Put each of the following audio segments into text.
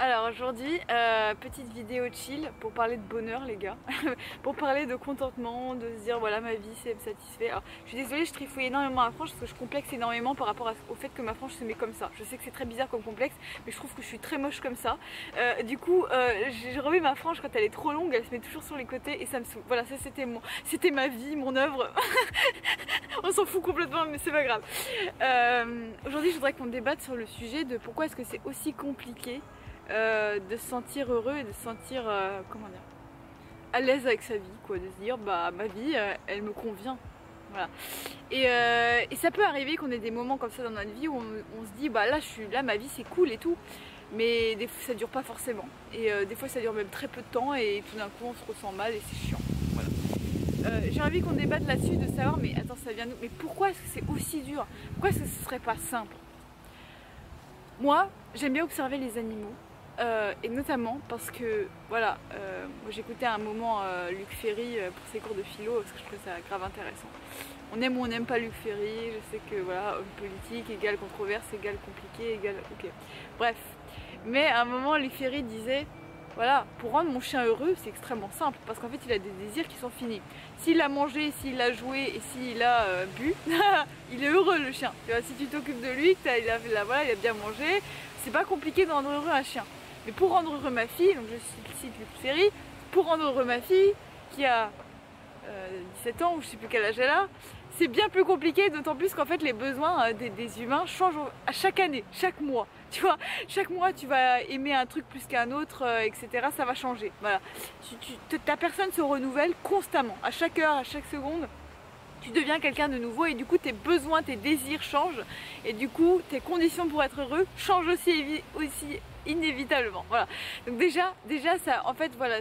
Alors aujourd'hui, petite vidéo chill pour parler de bonheur les gars, pour parler de contentement, de se dire voilà ma vie c'est me satisfait. Alors je suis désolée, je trifouille énormément ma frange parce que je complexe énormément par rapport au fait que ma frange se met comme ça. Je sais que c'est très bizarre comme complexe, mais je trouve que je suis très moche comme ça. Du coup, j'ai revu ma frange quand elle est trop longue, elle se met toujours sur les côtés et ça me saoule. Voilà, ça c'était ma vie, mon œuvre. On s'en fout complètement mais c'est pas grave. Aujourd'hui je voudrais qu'on débatte sur le sujet de pourquoi est-ce que c'est aussi compliqué de se sentir heureux et de se sentir comment dire, à l'aise avec sa vie, quoi, de se dire bah ma vie elle me convient, voilà. Et ça peut arriver qu'on ait des moments comme ça dans notre vie où on se dit bah là ma vie c'est cool et tout, mais des fois ça dure pas forcément et des fois ça dure même très peu de temps et tout d'un coup on se ressent mal et c'est chiant, voilà. J'ai envie qu'on débatte là-dessus, de savoir mais attends ça vient d'où, mais pourquoi est-ce que c'est aussi dur, pourquoi est-ce que ce serait pas simple? Moi j'aime bien observer les animaux. Et notamment parce que voilà, moi j'écoutais à un moment Luc Ferry pour ses cours de philo parce que je trouvais ça grave intéressant. On aime ou on n'aime pas Luc Ferry, je sais que voilà, homme politique égale controverse égale compliqué égale ok. Bref, mais à un moment Luc Ferry disait voilà, pour rendre mon chien heureux c'est extrêmement simple parce qu'en fait il a des désirs qui sont finis. S'il a mangé, s'il a joué et s'il a bu, il est heureux le chien. Tu vois, si tu t'occupes de lui, il a bien mangé, c'est pas compliqué de rendre heureux un chien. Mais pour rendre heureux ma fille, donc je cite Luc Ferry, pour rendre heureux ma fille qui a 17 ans ou je sais plus quel âge elle a, c'est bien plus compliqué, d'autant plus qu'en fait les besoins des humains changent à chaque année, chaque mois. Tu vois, chaque mois tu vas aimer un truc plus qu'un autre, etc. Ça va changer. Voilà. Ta personne se renouvelle constamment, à chaque heure, à chaque seconde. Tu deviens quelqu'un de nouveau et du coup tes besoins, tes désirs changent et du coup tes conditions pour être heureux changent aussi inévitablement. Voilà. Donc déjà ça, en fait voilà,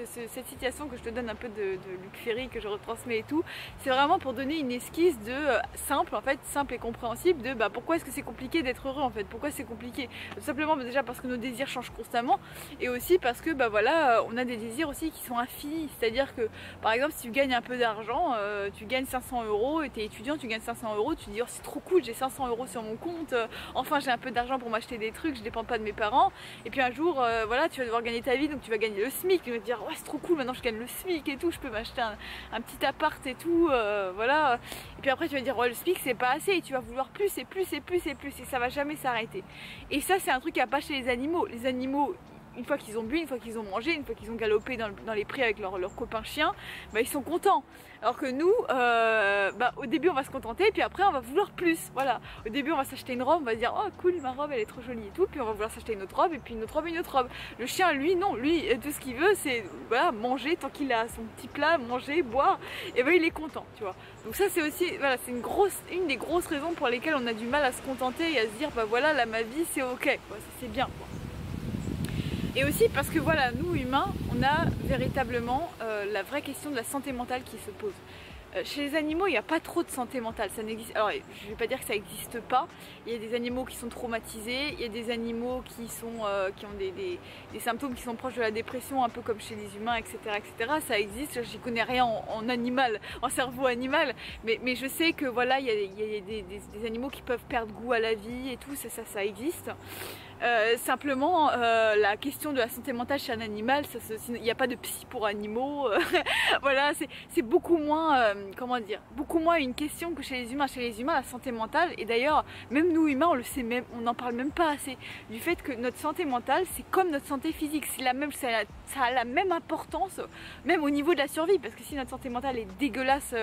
cette citation que je te donne un peu de Luc Ferry que je retransmets et tout, c'est vraiment pour donner une esquisse de simple en fait, simple et compréhensible de bah pourquoi est-ce que c'est compliqué d'être heureux en fait, pourquoi c'est compliqué, tout simplement déjà parce que nos désirs changent constamment et aussi parce que bah voilà, on a des désirs aussi qui sont infinis, c'est-à-dire que par exemple si tu gagnes un peu d'argent, tu gagnes 500 € et t'es étudiant, tu gagnes 500 €, tu te dis oh c'est trop cool, j'ai 500 € sur mon compte, enfin j'ai un peu d'argent pour m'acheter des trucs, je dépends pas de mes parents. Et puis un jour, voilà, tu vas devoir gagner ta vie, donc tu vas gagner le SMIC. Tu vas te dire, ouais, c'est trop cool, maintenant je gagne le SMIC et tout, je peux m'acheter un petit appart et tout, voilà. Et puis après, tu vas dire, ouais, le SMIC c'est pas assez, et tu vas vouloir plus et plus et plus et plus, et ça va jamais s'arrêter. Et ça, c'est un truc qu'il n'y a pas chez les animaux. Les animaux, une fois qu'ils ont bu, une fois qu'ils ont mangé, une fois qu'ils ont galopé dans les prés avec leurs copains chiens, bah, ils sont contents. Alors que nous, bah, au début on va se contenter, puis après on va vouloir plus. Voilà. Au début on va s'acheter une robe, on va se dire oh cool ma robe elle est trop jolie et tout, puis on va vouloir s'acheter une autre robe, et puis une autre robe, une autre robe. Le chien lui non, lui tout ce qu'il veut c'est voilà, manger tant qu'il a son petit plat, manger, boire, et ben il est content, tu vois. Donc ça c'est aussi, voilà, c'est une des grosses raisons pour lesquelles on a du mal à se contenter et à se dire bah voilà là ma vie c'est ok, quoi, c'est bien quoi. Et aussi parce que voilà, nous humains, on a véritablement la vraie question de la santé mentale qui se pose. Chez les animaux, il n'y a pas trop de santé mentale, ça n'existe. Alors, je ne vais pas dire que ça n'existe pas. Il y a des animaux qui sont traumatisés, il y a des animaux qui ont des symptômes qui sont proches de la dépression, un peu comme chez les humains, etc., etc. Ça existe. J'y connais rien en animal, en cerveau animal, mais je sais que voilà, il y a des animaux qui peuvent perdre goût à la vie et tout, ça existe. Simplement, la question de la santé mentale chez un animal, il n'y a pas de psy pour animaux. Voilà, c'est beaucoup moins, comment dire, beaucoup moins une question que chez les humains. Chez les humains, la santé mentale, et d'ailleurs, même nous humains, on le sait même, on n'en parle même pas assez, du fait que notre santé mentale, c'est comme notre santé physique, ça a la même importance, même au niveau de la survie, parce que si notre santé mentale est dégueulasse,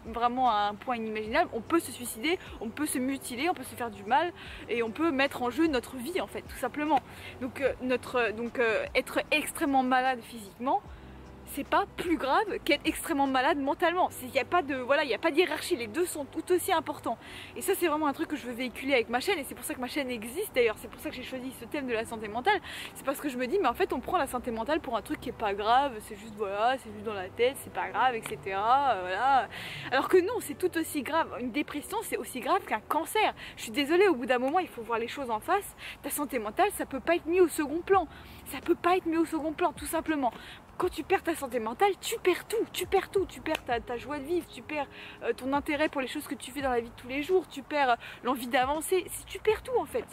vraiment à un point inimaginable, on peut se suicider, on peut se mutiler, on peut se faire du mal, et on peut mettre en jeu notre vie en fait, tout simplement. Donc, être extrêmement malade physiquement, c'est pas plus grave qu'être extrêmement malade mentalement. Il n'y a pas de, voilà, il n'y a pas de hiérarchie, les deux sont tout aussi importants. Et ça c'est vraiment un truc que je veux véhiculer avec ma chaîne, et c'est pour ça que ma chaîne existe d'ailleurs, c'est pour ça que j'ai choisi ce thème de la santé mentale. C'est parce que je me dis mais en fait on prend la santé mentale pour un truc qui est pas grave, c'est juste voilà, c'est juste dans la tête, c'est pas grave, etc. Voilà. Alors que non, c'est tout aussi grave. Une dépression c'est aussi grave qu'un cancer. Je suis désolée, au bout d'un moment il faut voir les choses en face. Ta santé mentale ça peut pas être mis au second plan. Ça peut pas être mis au second plan, tout simplement. Quand tu perds ta santé mentale, tu perds tout, tu perds ta joie de vivre, tu perds ton intérêt pour les choses que tu fais dans la vie de tous les jours, tu perds l'envie d'avancer, tu perds tout en fait.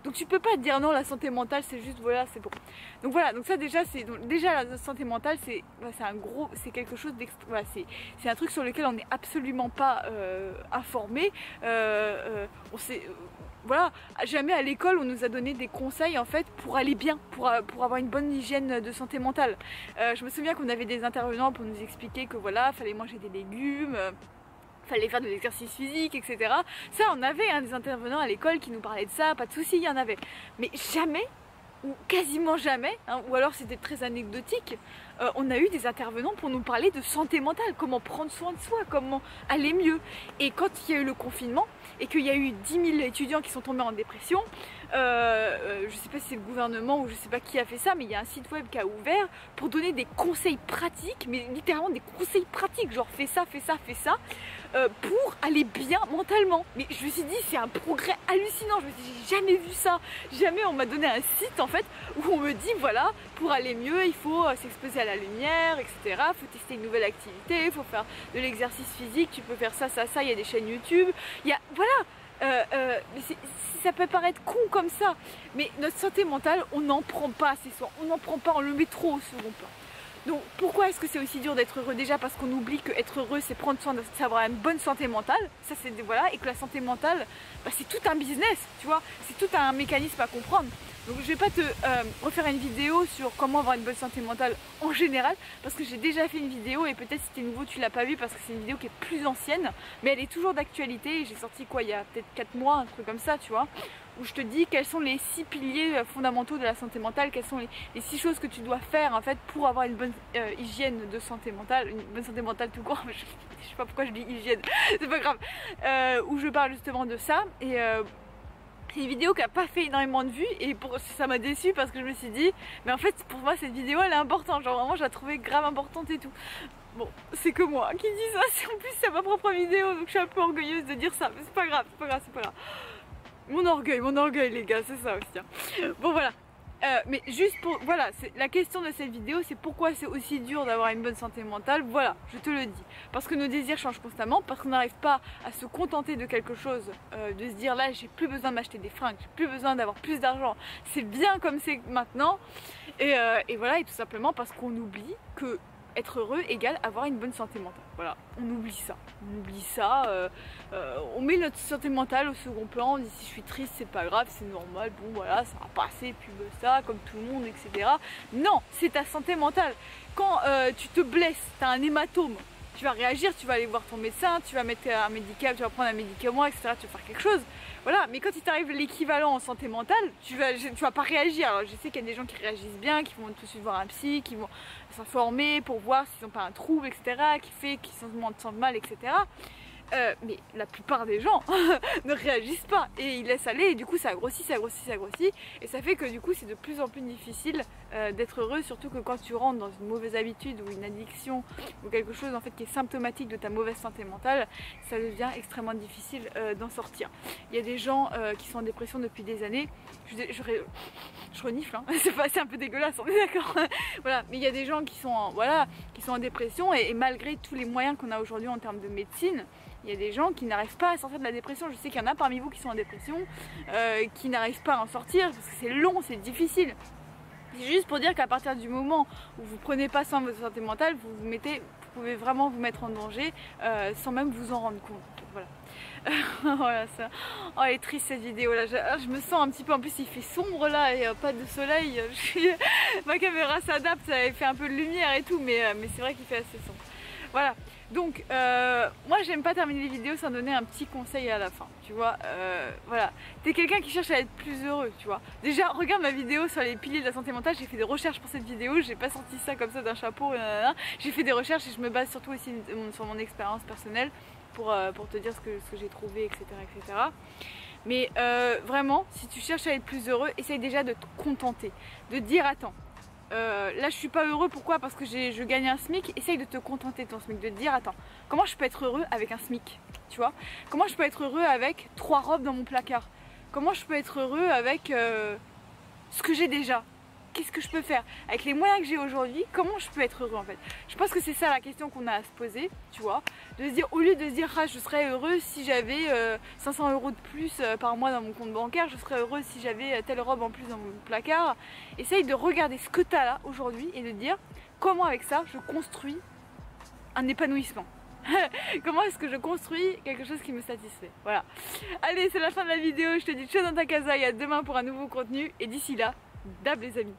Donc tu peux pas te dire non, la santé mentale c'est juste voilà, c'est bon. Donc voilà, donc ça déjà c'est déjà la santé mentale c'est un gros, c'est quelque chose voilà, c'est un truc sur lequel on n'est absolument pas informé. On sait voilà, jamais à l'école on nous a donné des conseils en fait pour aller bien, pour avoir une bonne hygiène de santé mentale. Je me souviens qu'on avait des intervenants pour nous expliquer que voilà, fallait manger des légumes, fallait faire de l'exercice physique, etc. Ça on avait des intervenants à l'école qui nous parlaient de ça, pas de soucis, il y en avait. Mais jamais, ou quasiment jamais, ou alors c'était très anecdotique, on a eu des intervenants pour nous parler de santé mentale, comment prendre soin de soi, comment aller mieux. Et quand il y a eu le confinement, et qu'il y a eu 10 000 étudiants qui sont tombés en dépression, je sais pas si c'est le gouvernement ou je sais pas qui a fait ça, mais il y a un site web qui a ouvert pour donner des conseils pratiques, mais littéralement des conseils pratiques, genre fais ça, fais ça, fais ça, pour aller bien mentalement. Mais je me suis dit c'est un progrès hallucinant, je me suis dit j'ai jamais vu ça, jamais on m'a donné un site en fait où on me dit voilà, pour aller mieux il faut s'exposer à la lumière, etc. Faut tester une nouvelle activité, il faut faire de l'exercice physique, tu peux faire ça, ça, ça, il y a des chaînes YouTube, il y a, voilà. Mais ça peut paraître con comme ça, mais notre santé mentale, on n'en prend pas assez soin, on n'en prend pas, on le met trop au second plan. Donc pourquoi est-ce que c'est aussi dur d'être heureux? Déjà parce qu'on oublie que être heureux c'est prendre soin d'avoir une bonne santé mentale, ça c'est voilà, et que la santé mentale c'est tout un business, tu vois, c'est tout un mécanisme à comprendre. Donc je vais pas te refaire une vidéo sur comment avoir une bonne santé mentale en général, parce que j'ai déjà fait une vidéo et peut-être si t'es nouveau tu l'as pas vue parce que c'est une vidéo qui est plus ancienne, mais elle est toujours d'actualité. J'ai sorti quoi, il y a peut-être 4 mois, un truc comme ça, tu vois, où je te dis quels sont les 6 piliers fondamentaux de la santé mentale, quelles sont les 6 choses que tu dois faire en fait pour avoir une bonne hygiène de santé mentale, une bonne santé mentale tout court. Je sais pas pourquoi je dis hygiène, c'est pas grave, où je parle justement de ça. Et c'est une vidéo qui a pas fait énormément de vues et ça m'a déçue parce que je me suis dit mais en fait pour moi cette vidéo elle est importante, genre vraiment je la trouvais grave importante et tout. Bon, c'est que moi qui dis ça, en plus c'est ma propre vidéo donc je suis un peu orgueilleuse de dire ça, mais c'est pas grave, c'est pas grave, c'est pas grave. Mon orgueil les gars, c'est ça aussi hein. Bon voilà. Mais juste pour, voilà, la question de cette vidéo c'est pourquoi c'est aussi dur d'avoir une bonne santé mentale. Voilà, je te le dis, parce que nos désirs changent constamment, parce qu'on n'arrive pas à se contenter de quelque chose, de se dire là j'ai plus besoin de m'acheter des fringues, j'ai plus besoin d'avoir plus d'argent, c'est bien comme c'est maintenant, et voilà, et tout simplement parce qu'on oublie que être heureux égale avoir une bonne santé mentale. Voilà, on oublie ça. On met notre santé mentale au second plan, on dit si je suis triste c'est pas grave, c'est normal, bon voilà, ça va passer, puis ça, comme tout le monde, etc. Non, c'est ta santé mentale. Quand tu te blesses, tu as un hématome, tu vas réagir, tu vas aller voir ton médecin, tu vas mettre un médicament, tu vas prendre un médicament, etc. Tu vas faire quelque chose. Voilà, mais quand il t'arrive l'équivalent en santé mentale, tu vas pas réagir. Alors je sais qu'il y a des gens qui réagissent bien, qui vont tout de suite voir un psy, qui vont s'informer pour voir s'ils n'ont pas un trouble, etc. qui fait qu'ils se sentent mal, etc. Mais la plupart des gens ne réagissent pas et ils laissent aller et du coup ça grossit, ça grossit, ça grossit et ça fait que du coup c'est de plus en plus difficile d'être heureux, surtout que quand tu rentres dans une mauvaise habitude ou une addiction ou quelque chose en fait qui est symptomatique de ta mauvaise santé mentale, ça devient extrêmement difficile d'en sortir. Il y a des gens qui sont en dépression depuis des années, je renifle hein. C'est un peu dégueulasse, on est d'accord. Voilà, mais il y a des gens qui sont en dépression et malgré tous les moyens qu'on a aujourd'hui en termes de médecine, il y a des gens qui n'arrivent pas à sortir de la dépression. Je sais qu'il y en a parmi vous qui sont en dépression, qui n'arrivent pas à en sortir parce que c'est long, c'est difficile. C'est juste pour dire qu'à partir du moment où vous prenez pas soin de votre santé mentale, vous pouvez vraiment vous mettre en danger sans même vous en rendre compte. Voilà. Voilà ça. Oh, elle est triste cette vidéo là. Je me sens un petit peu. En plus, il fait sombre là et pas de soleil. Ma caméra s'adapte, ça fait un peu de lumière et tout, mais c'est vrai qu'il fait assez sombre. Voilà. Donc moi j'aime pas terminer les vidéos sans donner un petit conseil à la fin, tu vois. Voilà, t'es quelqu'un qui cherche à être plus heureux, tu vois. Déjà regarde ma vidéo sur les piliers de la santé mentale, j'ai fait des recherches pour cette vidéo, j'ai pas sorti ça comme ça d'un chapeau, j'ai fait des recherches et je me base surtout aussi sur mon expérience personnelle pour te dire ce que j'ai trouvé, etc., etc. Mais vraiment, si tu cherches à être plus heureux, essaye déjà de te contenter, de dire attends, là je suis pas heureux, pourquoi? Parce que je gagne un SMIC. Essaye de te contenter de ton SMIC, de te dire attends, comment je peux être heureux avec un SMIC, tu vois? Comment je peux être heureux avec 3 robes dans mon placard? Comment je peux être heureux avec ce que j'ai déjà? qu'est-ce que je peux faire avec les moyens que j'ai aujourd'hui, comment je peux être heureux en fait. Je pense que c'est ça la question qu'on a à se poser, tu vois, de se dire, au lieu de se dire ah je serais heureuse si j'avais 500 € de plus par mois dans mon compte bancaire, je serais heureuse si j'avais telle robe en plus dans mon placard, essaye de regarder ce que tu as là aujourd'hui et de dire comment avec ça je construis un épanouissement. Comment est-ce que je construis quelque chose qui me satisfait. Voilà. Allez, c'est la fin de la vidéo. Je te dis ciao dans ta casa et à demain pour un nouveau contenu. Et d'ici là, dab les amis.